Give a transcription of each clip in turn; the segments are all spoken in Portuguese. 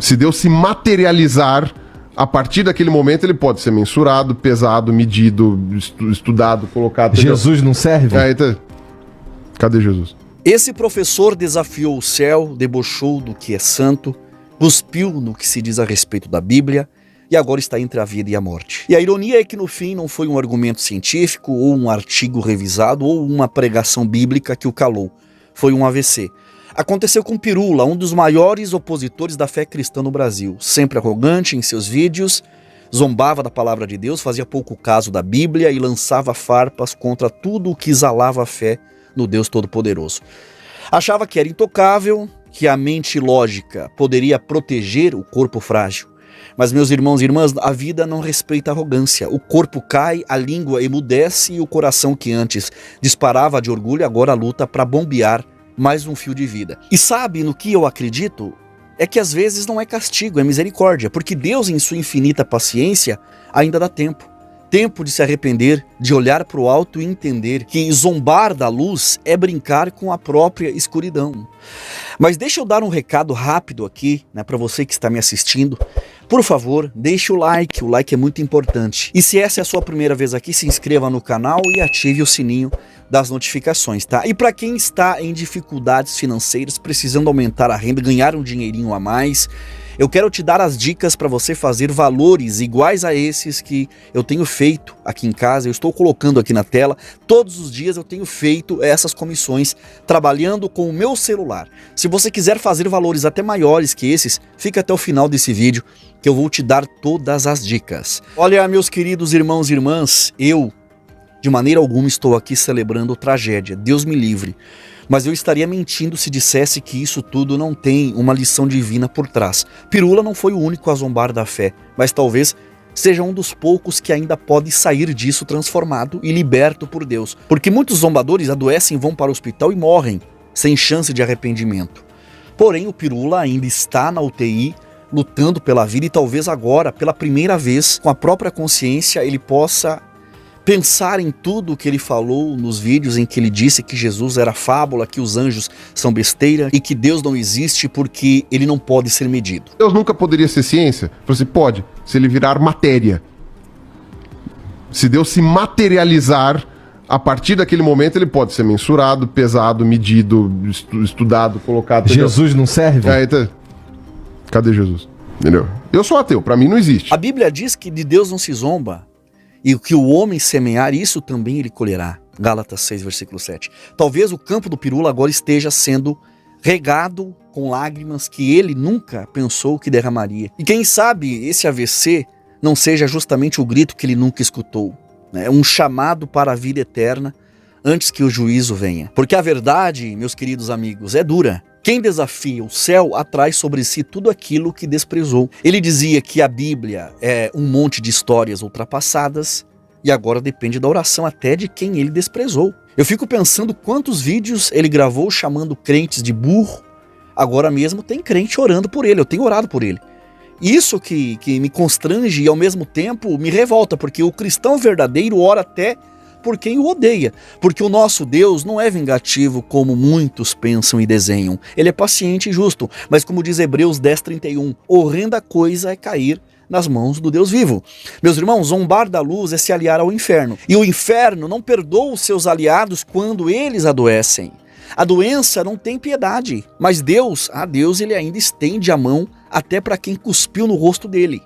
Se Deus se materializar, a partir daquele momento ele pode ser mensurado, pesado, medido, estudado, colocado... Jesus não serve? Então, cadê Jesus? Esse professor desafiou o céu, debochou do que é santo, cuspiu no que se diz a respeito da Bíblia e agora está entre a vida e a morte. E a ironia é que no fim não foi um argumento científico ou um artigo revisado ou uma pregação bíblica que o calou. Foi um AVC. Aconteceu com Pirula, um dos maiores opositores da fé cristã no Brasil. Sempre arrogante em seus vídeos, zombava da palavra de Deus, fazia pouco caso da Bíblia e lançava farpas contra tudo o que exalava a fé no Deus Todo-Poderoso. Achava que era intocável, que a mente lógica poderia proteger o corpo frágil. Mas, meus irmãos e irmãs, a vida não respeita a arrogância. O corpo cai, a língua emudece e o coração que antes disparava de orgulho agora luta para bombear mais um fio de vida. E sabe no que eu acredito? É que às vezes não é castigo, é misericórdia, porque Deus em sua infinita paciência ainda dá tempo. Tempo de se arrepender, de olhar para o alto e entender que zombar da luz é brincar com a própria escuridão. Mas deixa eu dar um recado rápido aqui, para você que está me assistindo. Por favor, deixe o like é muito importante. E se essa é a sua primeira vez aqui, se inscreva no canal e ative o sininho das notificações, tá? E para quem está em dificuldades financeiras, precisando aumentar a renda, ganhar um dinheirinho a mais, eu quero te dar as dicas para você fazer valores iguais a esses que eu tenho feito aqui em casa. Eu estou colocando aqui na tela. Todos os dias eu tenho feito essas comissões trabalhando com o meu celular. Se você quiser fazer valores até maiores que esses, fica até o final desse vídeo que eu vou te dar todas as dicas. Olha, meus queridos irmãos e irmãs, eu de maneira alguma estou aqui celebrando tragédia. Deus me livre. Mas eu estaria mentindo se dissesse que isso tudo não tem uma lição divina por trás. Pirula não foi o único a zombar da fé, mas talvez seja um dos poucos que ainda pode sair disso transformado e liberto por Deus. Porque muitos zombadores adoecem, vão para o hospital e morrem, sem chance de arrependimento. Porém, o Pirula ainda está na UTI, lutando pela vida e talvez agora, pela primeira vez, com a própria consciência, ele possa pensar em tudo o que ele falou nos vídeos em que ele disse que Jesus era fábula, que os anjos são besteira e que Deus não existe porque ele não pode ser medido. Deus nunca poderia ser ciência? Você pode, se ele virar matéria. Se Deus se materializar, a partir daquele momento ele pode ser mensurado, pesado, medido, estudado, colocado... Jesus não serve? Então, cadê Jesus? Entendeu? Eu sou ateu, pra mim não existe. A Bíblia diz que de Deus não se zomba. E o que o homem semear, isso também ele colherá. Gálatas 6, versículo 7. Talvez o campo do Pirula agora esteja sendo regado com lágrimas que ele nunca pensou que derramaria. E quem sabe esse AVC não seja justamente o grito que ele nunca escutou. É um chamado para a vida eterna antes que o juízo venha. Porque a verdade, meus queridos amigos, é dura. Quem desafia o céu atrai sobre si tudo aquilo que desprezou. Ele dizia que a Bíblia é um monte de histórias ultrapassadas e agora depende da oração até de quem ele desprezou. Eu fico pensando quantos vídeos ele gravou chamando crentes de burro. Agora mesmo tem crente orando por ele, eu tenho orado por ele. Isso que me constrange e ao mesmo tempo me revolta, porque o cristão verdadeiro ora até por quem o odeia, porque o nosso Deus não é vingativo como muitos pensam e desenham. Ele é paciente e justo, mas como diz Hebreus 10:31, horrenda coisa é cair nas mãos do Deus vivo. Meus irmãos, zombar da luz é se aliar ao inferno, e o inferno não perdoa os seus aliados quando eles adoecem. A doença não tem piedade, mas Deus, ele ainda estende a mão até para quem cuspiu no rosto dele.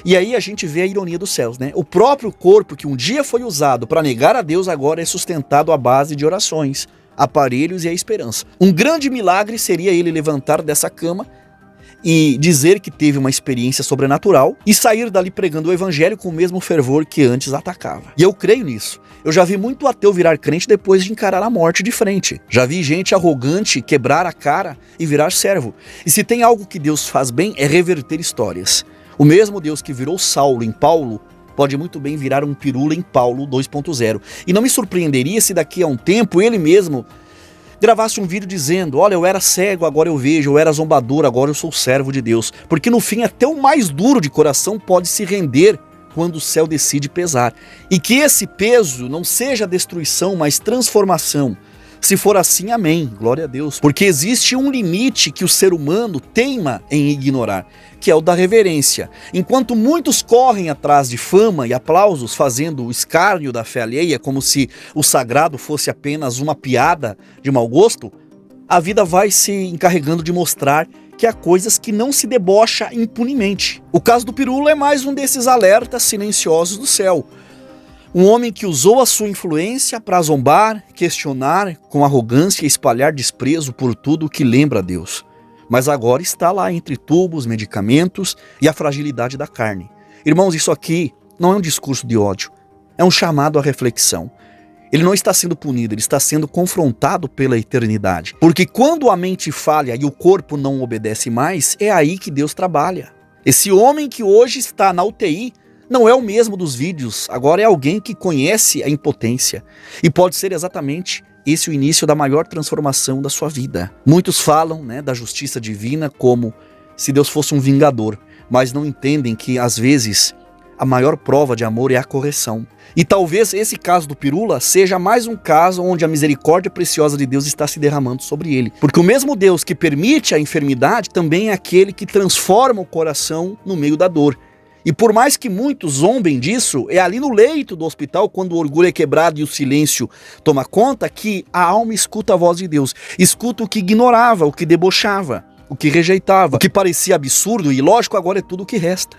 E aí a gente vê a ironia dos céus, né? O próprio corpo que um dia foi usado para negar a Deus agora é sustentado à base de orações, aparelhos e a esperança. Um grande milagre seria ele levantar dessa cama e dizer que teve uma experiência sobrenatural e sair dali pregando o evangelho com o mesmo fervor que antes atacava. E eu creio nisso. Eu já vi muito ateu virar crente depois de encarar a morte de frente. Já vi gente arrogante quebrar a cara e virar servo. E se tem algo que Deus faz bem é reverter histórias. O mesmo Deus que virou Saulo em Paulo pode muito bem virar um Pirula em Paulo 2.0. E não me surpreenderia se daqui a um tempo ele mesmo gravasse um vídeo dizendo: olha, eu era cego, agora eu vejo, eu era zombador, agora eu sou servo de Deus. Porque no fim até o mais duro de coração pode se render quando o céu decide pesar. E que esse peso não seja destruição, mas transformação. Se for assim, amém, glória a Deus. Porque existe um limite que o ser humano teima em ignorar, que é o da reverência. Enquanto muitos correm atrás de fama e aplausos, fazendo o escárnio da fé alheia, como se o sagrado fosse apenas uma piada de mau gosto, a vida vai se encarregando de mostrar que há coisas que não se debocha impunemente. O caso do Pirula é mais um desses alertas silenciosos do céu. Um homem que usou a sua influência para zombar, questionar com arrogância e espalhar desprezo por tudo que lembra a Deus. Mas agora está lá entre tubos, medicamentos e a fragilidade da carne. Irmãos, isso aqui não é um discurso de ódio, é um chamado à reflexão. Ele não está sendo punido, ele está sendo confrontado pela eternidade. Porque quando a mente falha e o corpo não obedece mais, é aí que Deus trabalha. Esse homem que hoje está na UTI não é o mesmo dos vídeos, agora é alguém que conhece a impotência. E pode ser exatamente esse o início da maior transformação da sua vida. Muitos falam, da justiça divina como se Deus fosse um vingador, mas não entendem que às vezes a maior prova de amor é a correção. E talvez esse caso do Pirula seja mais um caso onde a misericórdia preciosa de Deus está se derramando sobre ele. Porque o mesmo Deus que permite a enfermidade também é aquele que transforma o coração no meio da dor. E por mais que muitos zombem disso, é ali no leito do hospital, quando o orgulho é quebrado e o silêncio toma conta, que a alma escuta a voz de Deus. Escuta o que ignorava, o que debochava, o que rejeitava, o que parecia absurdo e ilógico, agora é tudo o que resta.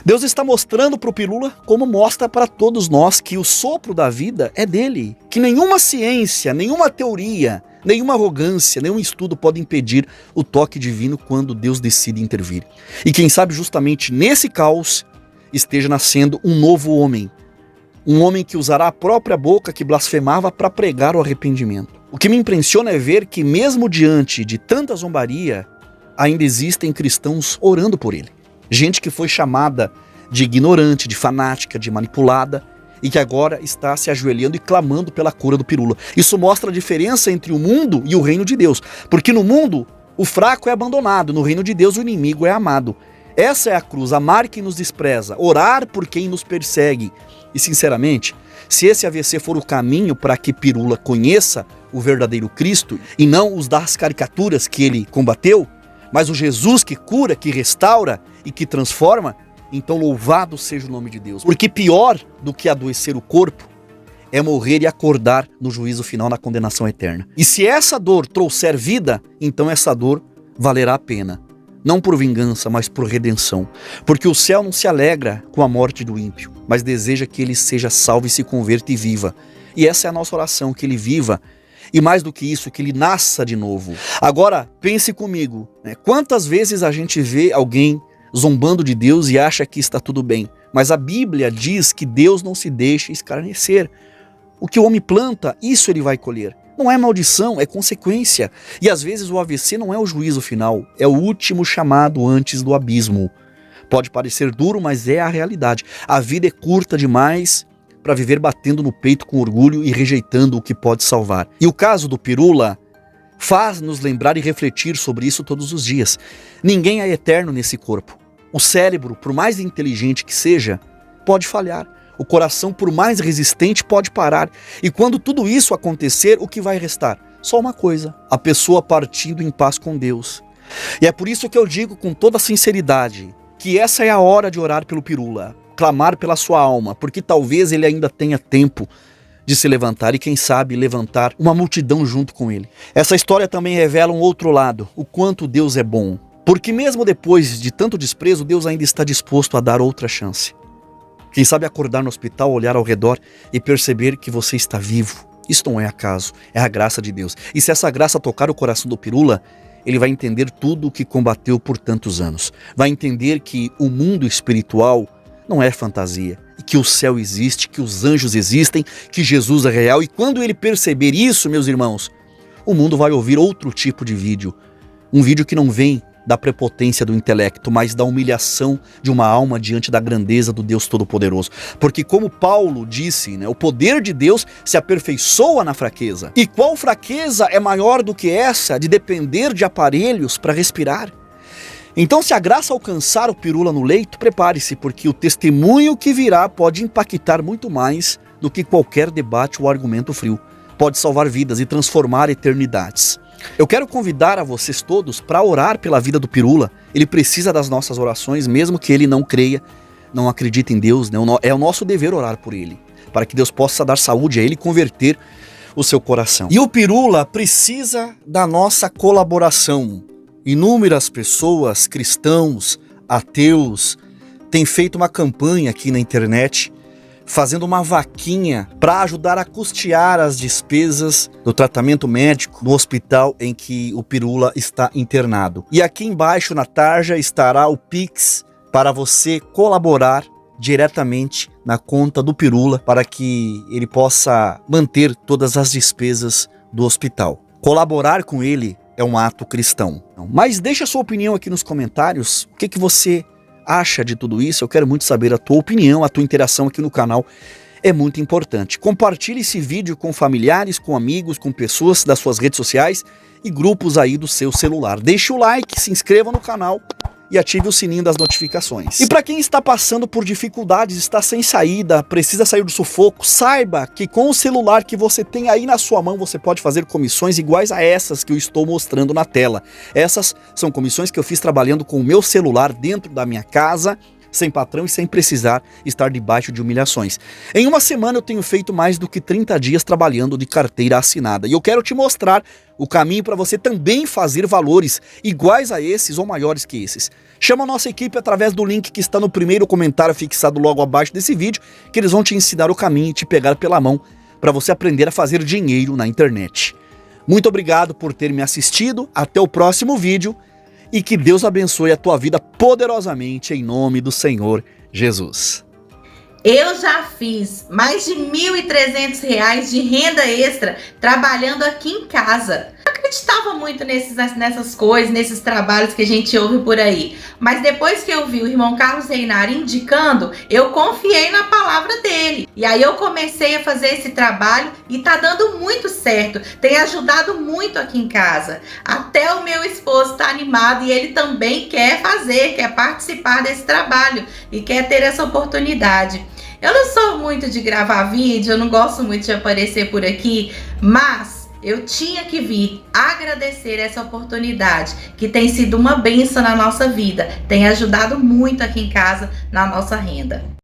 Deus está mostrando para o Pirula, como mostra para todos nós, que o sopro da vida é dele. Que nenhuma ciência, nenhuma teoria, nenhuma arrogância, nenhum estudo pode impedir o toque divino quando Deus decide intervir. E quem sabe justamente nesse caos esteja nascendo um novo homem. Um homem que usará a própria boca que blasfemava para pregar o arrependimento. O que me impressiona é ver que mesmo diante de tanta zombaria, ainda existem cristãos orando por ele. Gente que foi chamada de ignorante, de fanática, de manipulada, e que agora está se ajoelhando e clamando pela cura do Pirula. Isso mostra a diferença entre o mundo e o reino de Deus. Porque no mundo, o fraco é abandonado, no reino de Deus o inimigo é amado. Essa é a cruz, amar quem nos despreza, orar por quem nos persegue. E sinceramente, se esse AVC for o caminho para que Pirula conheça o verdadeiro Cristo, e não os das caricaturas que ele combateu, mas o Jesus que cura, que restaura e que transforma, então louvado seja o nome de Deus. Porque pior do que adoecer o corpo é morrer e acordar no juízo final, na condenação eterna. E se essa dor trouxer vida, então essa dor valerá a pena. Não por vingança, mas por redenção. Porque o céu não se alegra com a morte do ímpio, mas deseja que ele seja salvo e se converta e viva. E essa é a nossa oração, que ele viva. E mais do que isso, que ele nasça de novo. Agora, pense comigo, quantas vezes a gente vê alguém zombando de Deus e acha que está tudo bem? Mas a Bíblia diz que Deus não se deixa escarnecer. O que o homem planta, isso ele vai colher. Não é maldição, é consequência. E às vezes o AVC não é o juízo final, é o último chamado antes do abismo. Pode parecer duro, mas é a realidade. A vida é curta demais para viver batendo no peito com orgulho e rejeitando o que pode salvar. E o caso do Pirula faz nos lembrar e refletir sobre isso todos os dias. Ninguém é eterno nesse corpo. O cérebro, por mais inteligente que seja, pode falhar. O coração, por mais resistente, pode parar. E quando tudo isso acontecer, o que vai restar? Só uma coisa: a pessoa partindo em paz com Deus. E é por isso que eu digo com toda sinceridade que essa é a hora de orar pelo Pirula, clamar pela sua alma, porque talvez ele ainda tenha tempo de se levantar e, quem sabe, levantar uma multidão junto com ele. Essa história também revela um outro lado, o quanto Deus é bom. Porque mesmo depois de tanto desprezo, Deus ainda está disposto a dar outra chance. Quem sabe acordar no hospital, olhar ao redor e perceber que você está vivo. Isso não é acaso, é a graça de Deus. E se essa graça tocar o coração do Pirula, ele vai entender tudo o que combateu por tantos anos. Vai entender que o mundo espiritual não é fantasia, e que o céu existe, que os anjos existem, que Jesus é real. E quando ele perceber isso, meus irmãos, o mundo vai ouvir outro tipo de vídeo. Um vídeo que não vem da prepotência do intelecto, mas da humilhação de uma alma diante da grandeza do Deus Todo-Poderoso. Porque como Paulo disse, o poder de Deus se aperfeiçoa na fraqueza. E qual fraqueza é maior do que essa de depender de aparelhos para respirar? Então, se a graça alcançar o Pirula no leito, prepare-se, porque o testemunho que virá pode impactar muito mais do que qualquer debate ou argumento frio. pode salvar vidas e transformar eternidades. Eu quero convidar a vocês todos para orar pela vida do Pirula. Ele precisa das nossas orações, mesmo que ele não creia, não acredite em Deus, né? É o nosso dever orar por ele, para que Deus possa dar saúde a ele e converter o seu coração. E o Pirula precisa da nossa colaboração. Inúmeras pessoas, cristãos, ateus, têm feito uma campanha aqui na internet, fazendo uma vaquinha para ajudar a custear as despesas do tratamento médico no hospital em que o Pirula está internado. E aqui embaixo na tarja estará o Pix para você colaborar diretamente na conta do Pirula para que ele possa manter todas as despesas do hospital. Colaborar com ele é um ato cristão. Mas deixa a sua opinião aqui nos comentários. O que você acha de tudo isso? Eu quero muito saber a tua opinião, a tua interação aqui no canal é muito importante. Compartilhe esse vídeo com familiares, com amigos, com pessoas das suas redes sociais e grupos aí do seu celular. Deixe o like, se inscreva no canal e ative o sininho das notificações. E para quem está passando por dificuldades, está sem saída, precisa sair do sufoco, saiba que com o celular que você tem aí na sua mão, você pode fazer comissões iguais a essas que eu estou mostrando na tela. Essas são comissões que eu fiz trabalhando com o meu celular dentro da minha casa, sem patrão e sem precisar estar debaixo de humilhações. Em uma semana eu tenho feito mais do que 30 dias trabalhando de carteira assinada. E eu quero te mostrar o caminho para você também fazer valores iguais a esses ou maiores que esses. Chama a nossa equipe através do link que está no primeiro comentário fixado logo abaixo desse vídeo, que eles vão te ensinar o caminho e te pegar pela mão para você aprender a fazer dinheiro na internet. Muito obrigado por ter me assistido. Até o próximo vídeo. E que Deus abençoe a tua vida poderosamente em nome do Senhor Jesus. Eu já fiz mais de R$ 1.300 de renda extra trabalhando aqui em casa. Eu acreditava muito nessas coisas, nesses trabalhos que a gente ouve por aí. Mas depois que eu vi o irmão Carlos Reinari indicando, eu confiei na palavra dele. E aí eu comecei a fazer esse trabalho e tá dando muito certo. Tem ajudado muito aqui em casa. Até o meu esposo tá animado e ele também quer participar desse trabalho e quer ter essa oportunidade. Eu não sou muito de gravar vídeo, eu não gosto muito de aparecer por aqui, mas eu tinha que vir agradecer essa oportunidade, que tem sido uma bênção na nossa vida, tem ajudado muito aqui em casa na nossa renda.